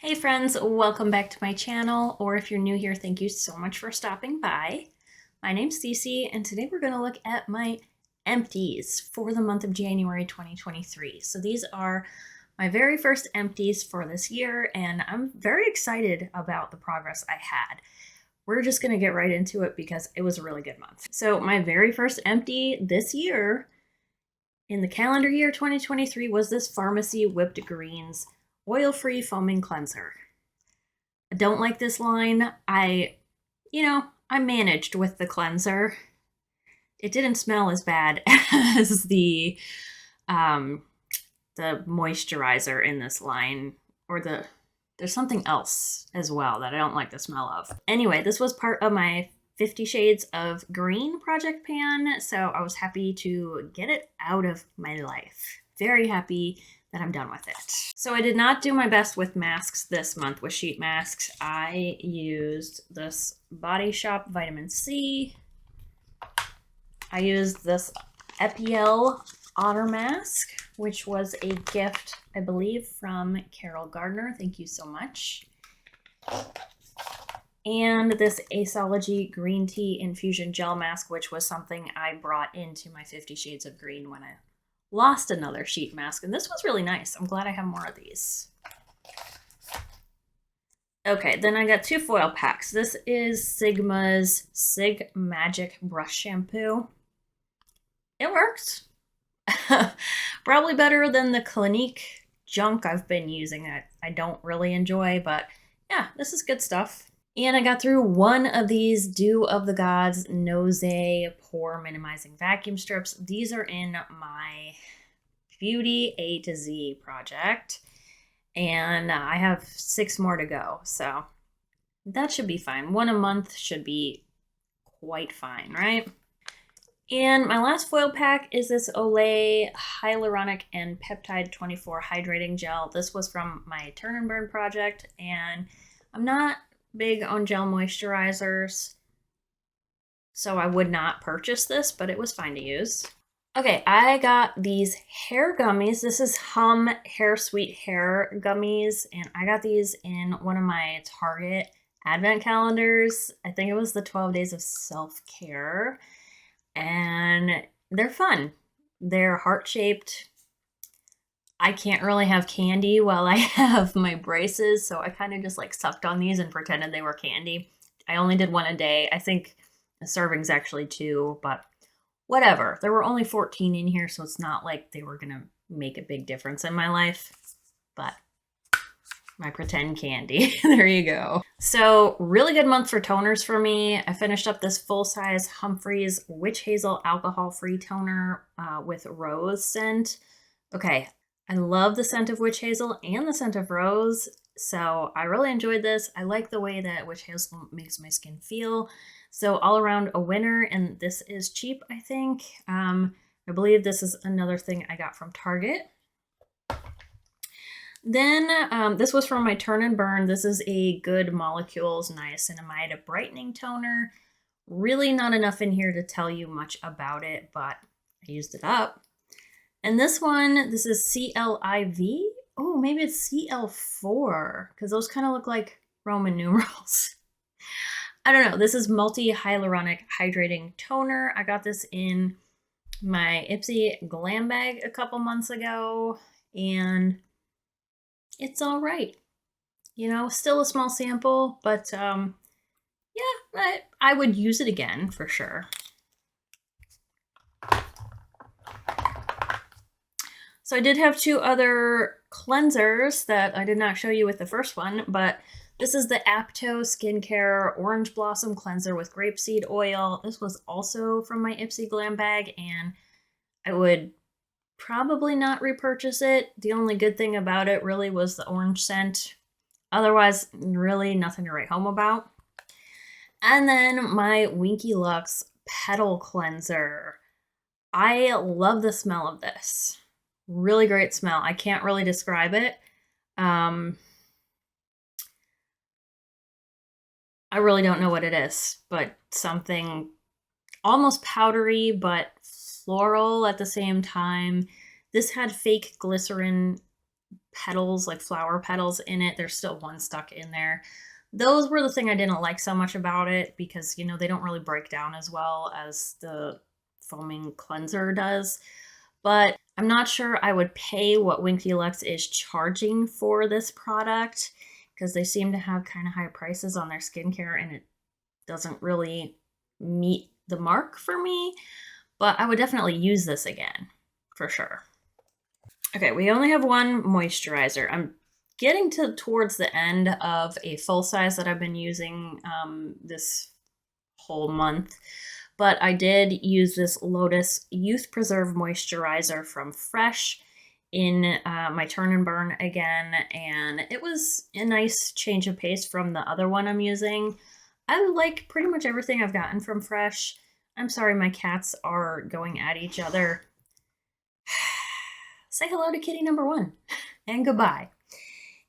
Hey friends, welcome back to my channel, or if you're new here, thank you so much for stopping by. My name's Cece, and today we're going to look at my empties for the month of January 2023. So these are my very first empties for this year, and I'm very excited about the progress I had. We're just going to get right into it because it was a really good month. So my very first empty this year, in the calendar year 2023, was this Pharmacy Whipped Greens oil-free foaming cleanser. I don't like this line. I managed with the cleanser. It didn't smell as bad as the moisturizer in this line, or there's something else as well that I don't like the smell of. Anyway, this was part of my 50 Shades of Green project pan, so I was happy to get it out of my life. Very happy that I'm done with it. So I did not do my best with masks this month, with sheet masks. I used this Body Shop Vitamin C. I used this Epiel Otter Mask, which was a gift, I believe, from Carol Gardner. Thank you so much. And this Aceology Green Tea Infusion Gel Mask, which was something I brought into my 50 Shades of Green when I lost another sheet mask, and this was really nice. I'm glad I have more of these. Okay, then I got two foil packs. This is Sigma's Sig Magic Brush Shampoo. It works. Probably better than the Clinique junk I've been using that I don't really enjoy, but yeah, this is good stuff. And I got through one of these Dew of the Gods Nose Pore Minimizing Vacuum Strips. These are in my Beauty A to Z project, and I have 6 more to go, so that should be fine. One a month should be quite fine, right? And my last foil pack is this Olay Hyaluronic and Peptide 24 Hydrating Gel. This was from my Turn and Burn project, and I'm not big on gel moisturizers, so I would not purchase this, but it was fine to use. Okay, I got these hair gummies. This is Hum Hair Sweet Hair Gummies, and I got these in one of my Target advent calendars. I think it was the 12 Days of Self-Care, and they're fun. They're heart-shaped. I can't really have candy while I have my braces, so I kind of just like sucked on these and pretended they were candy. I only did one a day. I think a serving's actually 2, but whatever. There were only 14 in here, so it's not like they were gonna make a big difference in my life, but my pretend candy. There you go. So really good month for toners for me. I finished up this full-size Humphreys Witch Hazel alcohol-free toner with rose scent. Okay, I love the scent of witch hazel and the scent of rose, so I really enjoyed this. I like the way that witch hazel makes my skin feel. So all around a winner, and this is cheap, I think. I believe this is another thing I got from Target. Then this was from my Turn and Burn. This is a Good Molecules Niacinamide Brightening Toner. Really not enough in here to tell you much about it, but I used it up. And this one, this is CLIV. Oh, maybe it's CL4, because those kind of look like Roman numerals. I don't know. This is Multi-Hyaluronic Hydrating Toner. I got this in my Ipsy Glam Bag a couple months ago, and it's all right. You know, still a small sample, but yeah, I would use it again for sure. So I did have 2 other cleansers that I did not show you with the first one, but this is the Apto Skincare Orange Blossom Cleanser with Grapeseed Oil. This was also from my Ipsy Glam Bag, and I would probably not repurchase it. The only good thing about it really was the orange scent. Otherwise, really nothing to write home about. And then my Winky Lux Petal Cleanser. I love the smell of this. Really great smell. I can't really describe it. I really don't know what it is, but something almost powdery, but floral at the same time. This had fake glycerin petals, like flower petals in it. There's still one stuck in there. Those were the thing I didn't like so much about it because, you know, they don't really break down as well as the foaming cleanser does. But I'm not sure I would pay what Winky Lux is charging for this product because they seem to have kind of high prices on their skincare and it doesn't really meet the mark for me. But I would definitely use this again, for sure. Okay, we only have one moisturizer. I'm getting towards the end of a full size that I've been using this whole month. But I did use this Lotus Youth Preserve Moisturizer from Fresh in my turn and burn again, and it was a nice change of pace from the other one I'm using. I like pretty much everything I've gotten from Fresh. I'm sorry my cats are going at each other. Say hello to kitty number one and goodbye.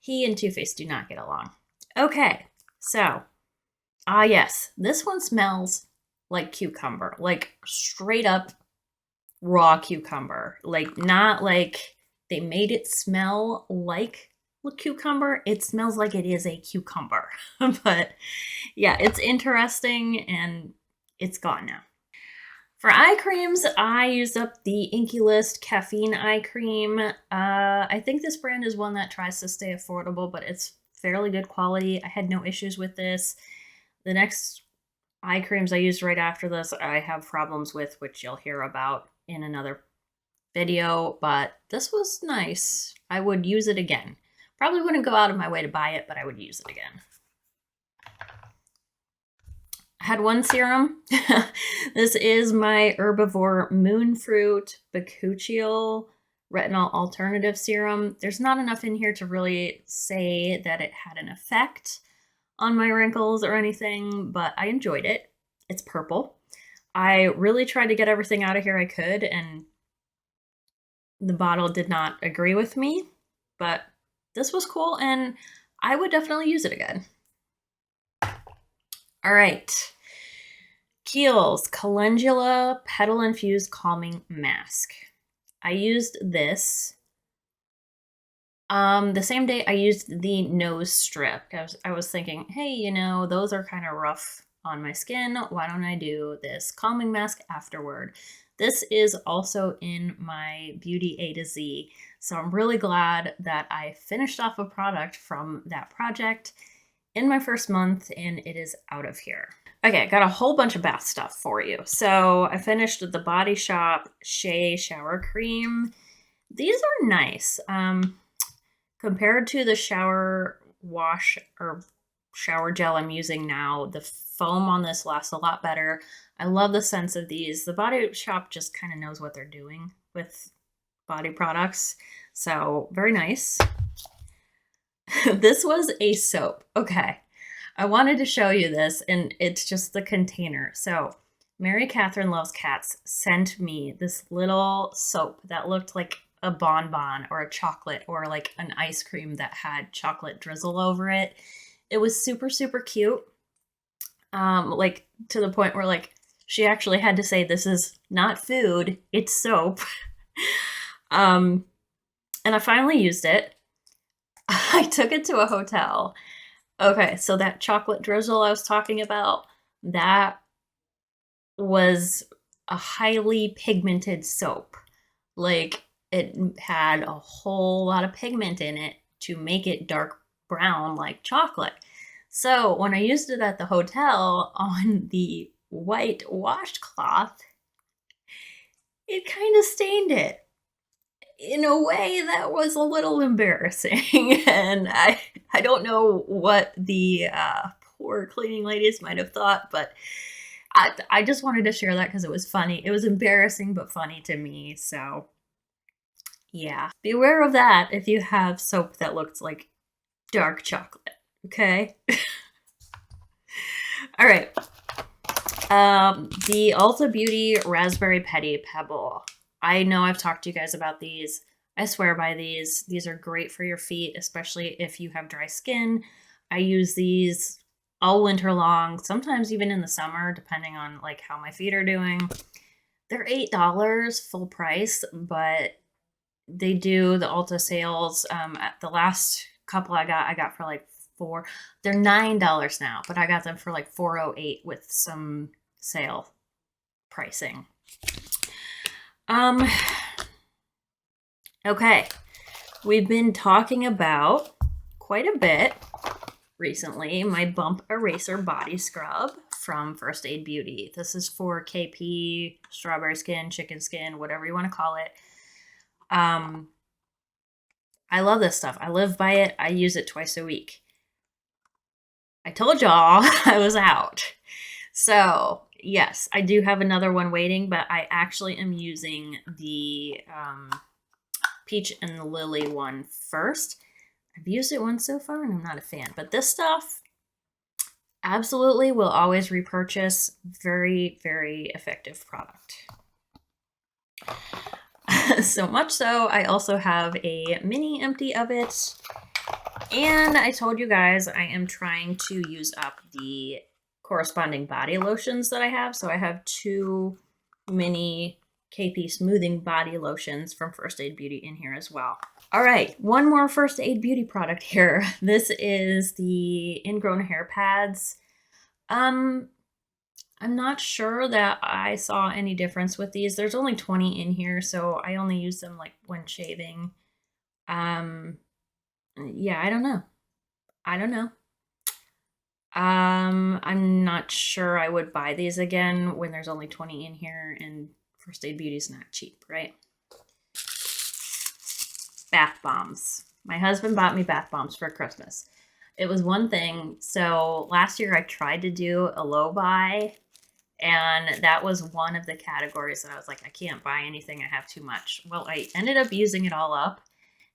He and Two-Face do not get along. Okay, so, yes, this one smells like cucumber, like straight up raw cucumber. Like, not like they made it smell like a cucumber. It smells like it is a cucumber. But yeah, it's interesting and it's gone now. For eye creams, I used up the Inky List Caffeine Eye Cream. I think this brand is one that tries to stay affordable, but it's fairly good quality. I had no issues with this. The next eye creams I used right after this, I have problems with, which you'll hear about in another video, but this was nice. I would use it again. Probably wouldn't go out of my way to buy it, but I would use it again. Had one serum. This is my Herbivore Moonfruit Bakuchiol Retinol Alternative Serum. There's not enough in here to really say that it had an effect on my wrinkles or anything, but I enjoyed it. It's purple. I really tried to get everything out of here I could, and the bottle did not agree with me, but this was cool, and I would definitely use it again. All right. Kiehl's Calendula Petal Infused Calming Mask. I used this the same day I used the nose strip. I was thinking, hey, you know, those are kind of rough on my skin. Why don't I do this calming mask afterward? This is also in my Beauty A to Z. So I'm really glad that I finished off a product from that project in my first month and it is out of here. Okay, I got a whole bunch of bath stuff for you. So I finished the Body Shop Shea Shower Cream. These are nice. Compared to the shower wash or shower gel I'm using now, the foam on this lasts a lot better. I love the sense of these. The Body Shop just kind of knows what they're doing with body products. So very nice. This was a soap. Okay. I wanted to show you this, and it's just the container. So Mary Catherine Loves Cats sent me this little soap that looked like a bonbon or a chocolate or like an ice cream that had chocolate drizzle over it. It was super, super cute. Like to the point where like she actually had to say, this is not food, it's soap. And I finally used it. I took it to a hotel. Okay, so that chocolate drizzle I was talking about, that was a highly pigmented soap. Like, it had a whole lot of pigment in it to make it dark brown like chocolate. So when I used it at the hotel on the white washcloth, it kind of stained it in a way that was a little embarrassing. And I don't know what the poor cleaning ladies might have thought, but I just wanted to share that because it was funny. It was embarrassing but funny to me. So yeah, beware of that if you have soap that looks like dark chocolate. Okay. All right. The Ulta Beauty Raspberry Petty Pebble. I know I've talked to you guys about these. I swear by these. These are great for your feet, especially if you have dry skin. I use these all winter long, sometimes even in the summer, depending on like how my feet are doing. They're $8 full price, but They do the Ulta sales. At the last couple I got for like four. They're $9 now, but I got them for like 408 with some sale pricing. Okay, we've been talking about quite a bit recently my Bump Eraser Body Scrub from First Aid Beauty. This is for KP, strawberry skin, chicken skin, whatever you want to call it. I love this stuff. I live by it. I use it twice a week. I told y'all I was out. So, yes, I do have another one waiting, but I actually am using the Peach and the Lily one first. I've used it once so far, and I'm not a fan. But this stuff, absolutely will always repurchase. Very, very effective product. So much so, I also have a mini empty of it. And I told you guys I am trying to use up the corresponding body lotions that I have. So I have 2 mini KP smoothing body lotions from First Aid Beauty in here as well. All right, one more First Aid Beauty product here. This is the ingrown hair pads. I'm not sure that I saw any difference with these. There's only 20 in here, so I only use them like when shaving. Yeah, I don't know. I'm not sure I would buy these again when there's only 20 in here, and First Aid Beauty is not cheap, right? Bath bombs. My husband bought me bath bombs for Christmas. It was one thing. So last year I tried to do a low buy, and that was one of the categories that I was like, I can't buy anything. I have too much. Well, I ended up using it all up,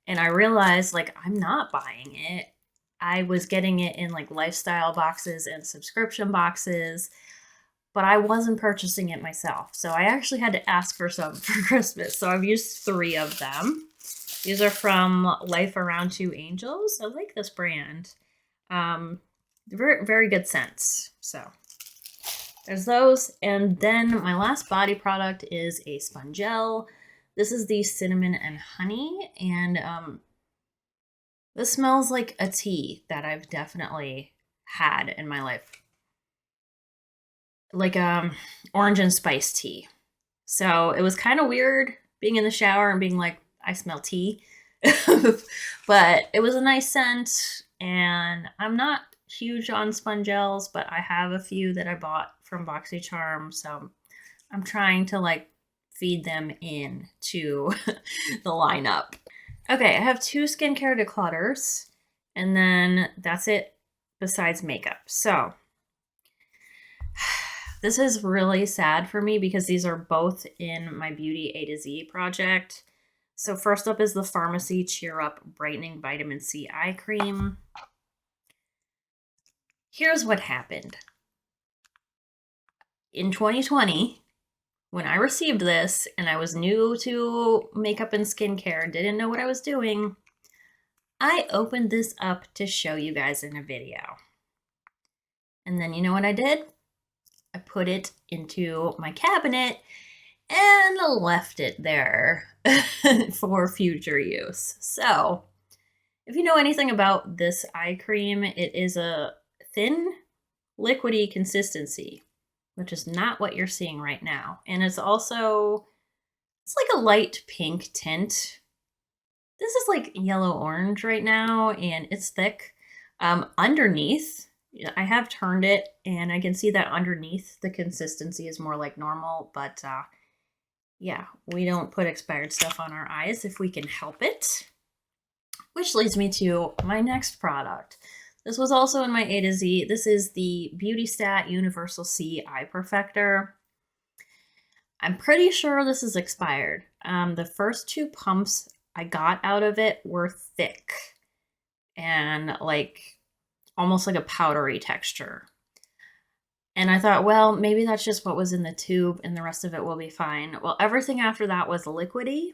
and I realized like I'm not buying it. I was getting it in like lifestyle boxes and subscription boxes, but I wasn't purchasing it myself. So I actually had to ask for some for Christmas. So I've used 3 of them. These are from Life Around 2 Angels. I like this brand. Very, very good scents. So there's those. And then my last body product is a Spongel. This is the cinnamon and honey. And this smells like a tea that I've definitely had in my life. Like orange and spice tea. So it was kind of weird being in the shower and being like, I smell tea. But it was a nice scent, and I'm not huge on Spongels, but I have a few that I bought from BoxyCharm, so I'm trying to like feed them in to the lineup. Okay, I have 2 skincare declutters, and then that's it besides makeup. So this is really sad for me because these are both in my Beauty A to Z project. So first up is the Pharmacy Cheer Up Brightening Vitamin C Eye Cream. Here's what happened. In 2020, when I received this and I was new to makeup and skincare, didn't know what I was doing, I opened this up to show you guys in a video. And then you know what I did? I put it into my cabinet and left it there for future use. So if you know anything about this eye cream, it is a thin, liquidy consistency, which is not what you're seeing right now. And it's also, it's like a light pink tint. This is like yellow-orange right now, and it's thick. Underneath, I have turned it, and I can see that underneath the consistency is more like normal, but yeah, we don't put expired stuff on our eyes if we can help it. Which leads me to my next product. This was also in my A to Z. This is the Beauty Stat Universal C Eye Perfector. I'm pretty sure this is expired. The first 2 pumps I got out of it were thick and like almost like a powdery texture. And I thought, well, maybe that's just what was in the tube and the rest of it will be fine. Well, everything after that was liquidy.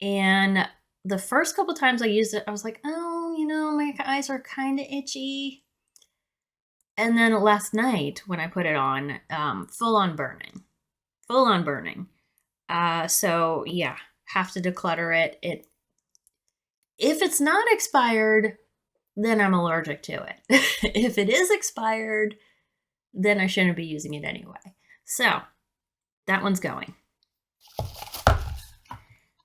And the first couple times I used it, I was like, oh, you know, my eyes are kind of itchy. And then last night when I put it on, full on burning. So yeah, have to declutter it. If it's not expired, then I'm allergic to it. If it is expired, then I shouldn't be using it anyway. So that one's going.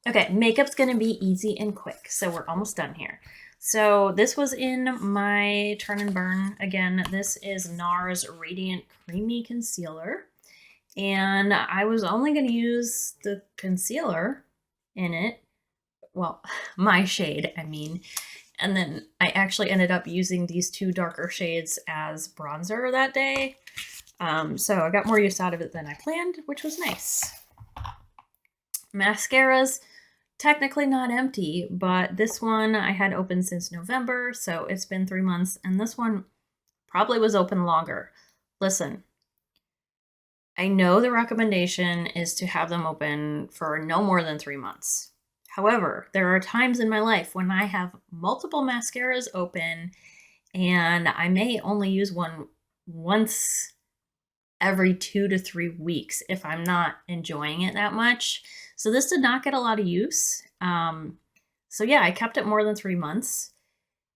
Okay, makeup's gonna be easy and quick, so we're almost done here. So this was in my Turn and Burn. Again, this is NARS Radiant Creamy Concealer. And I was only gonna use the concealer in it. Well, my shade, I mean. And then I actually ended up using these 2 darker shades as bronzer that day. So I got more use out of it than I planned, which was nice. Mascaras, technically not empty, but this one I had open since November, so it's been 3 months, and this one probably was open longer. Listen, I know the recommendation is to have them open for no more than 3 months. However, there are times in my life when I have multiple mascaras open and I may only use one once every 2 to 3 weeks if I'm not enjoying it that much. So this did not get a lot of use. So yeah, I kept it more than 3 months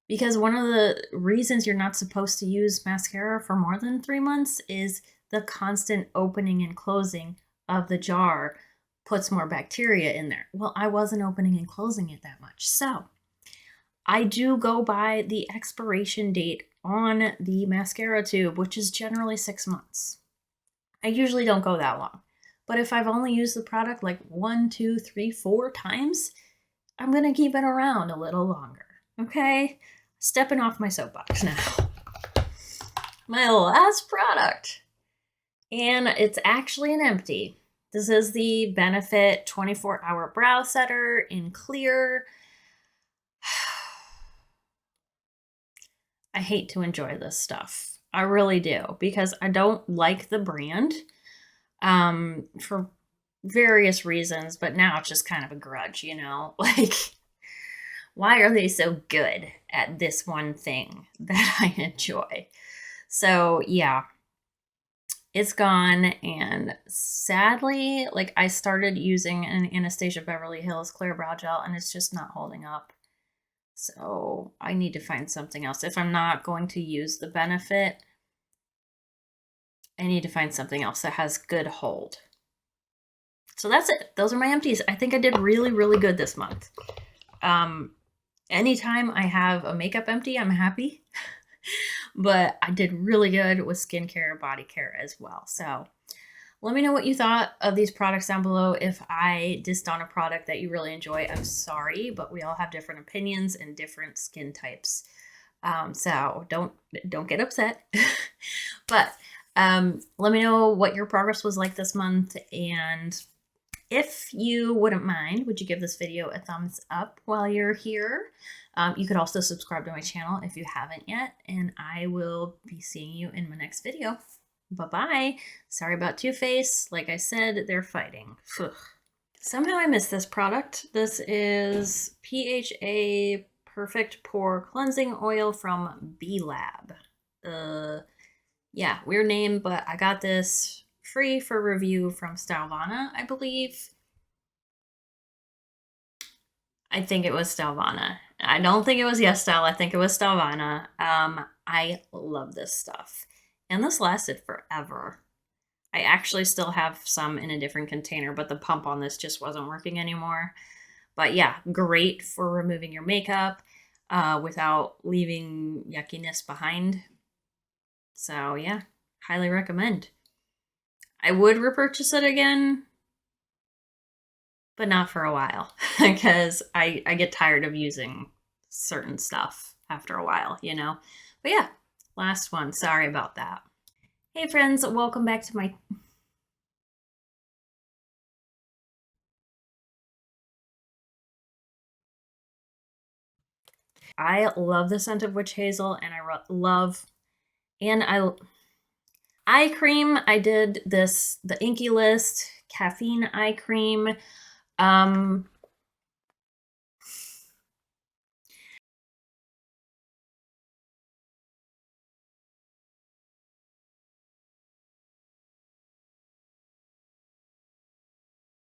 because one of the reasons you're not supposed to use mascara for more than 3 months is the constant opening and closing of the jar puts more bacteria in there. Well, I wasn't opening and closing it that much. So I do go by the expiration date on the mascara tube, which is generally 6 months. I usually don't go that long. But if I've only used the product like 1, 2, 3, 4 times, I'm going to keep it around a little longer. Okay? Stepping off my soapbox now. My last product. And it's actually an empty. This is the Benefit 24-Hour Brow Setter in clear. I hate to enjoy this stuff. I really do, because I don't like the brand for various reasons, but now it's just kind of a grudge, you know? Like, why are they so good at this one thing that I enjoy? So, yeah. It's gone, and sadly, like, I started using an Anastasia Beverly Hills Clear Brow Gel, and it's just not holding up. So I need to find something else. If I'm not going to use the Benefit, I need to find something else that has good hold. So that's it. Those are my empties. I think I did really, really good this month. Anytime I have a makeup empty, I'm happy. But I did really good with skincare, body care as well. So let me know what you thought of these products down below. If I dissed on a product that you really enjoy, I'm sorry, but we all have different opinions and different skin types. So don't get upset. But let me know what your progress was like this month, and if you wouldn't mind, would you give this video a thumbs up while you're here? You could also subscribe to my channel if you haven't yet, and I will be seeing you in my next video. Bye-bye. Sorry about Too Faced. Like I said, they're fighting. Ugh. Somehow I missed this product. This is PHA Perfect Pore Cleansing Oil from B-Lab. Yeah, weird name, but I got this free for review from Stylevana, I believe. I think it was Stylevana. I don't think it was Yes Style. I think it was Stylevana. I love this stuff. And this lasted forever. I actually still have some in a different container, but the pump on this just wasn't working anymore. But yeah, great for removing your makeup without leaving yuckiness behind. So yeah, highly recommend. I would repurchase it again, but not for a while, because I get tired of using certain stuff after a while, you know? But yeah, last one. Sorry about that. Hey friends, welcome back to my... I love the scent of witch hazel, and I love... And eye cream, I did this, the Inky List Caffeine Eye Cream.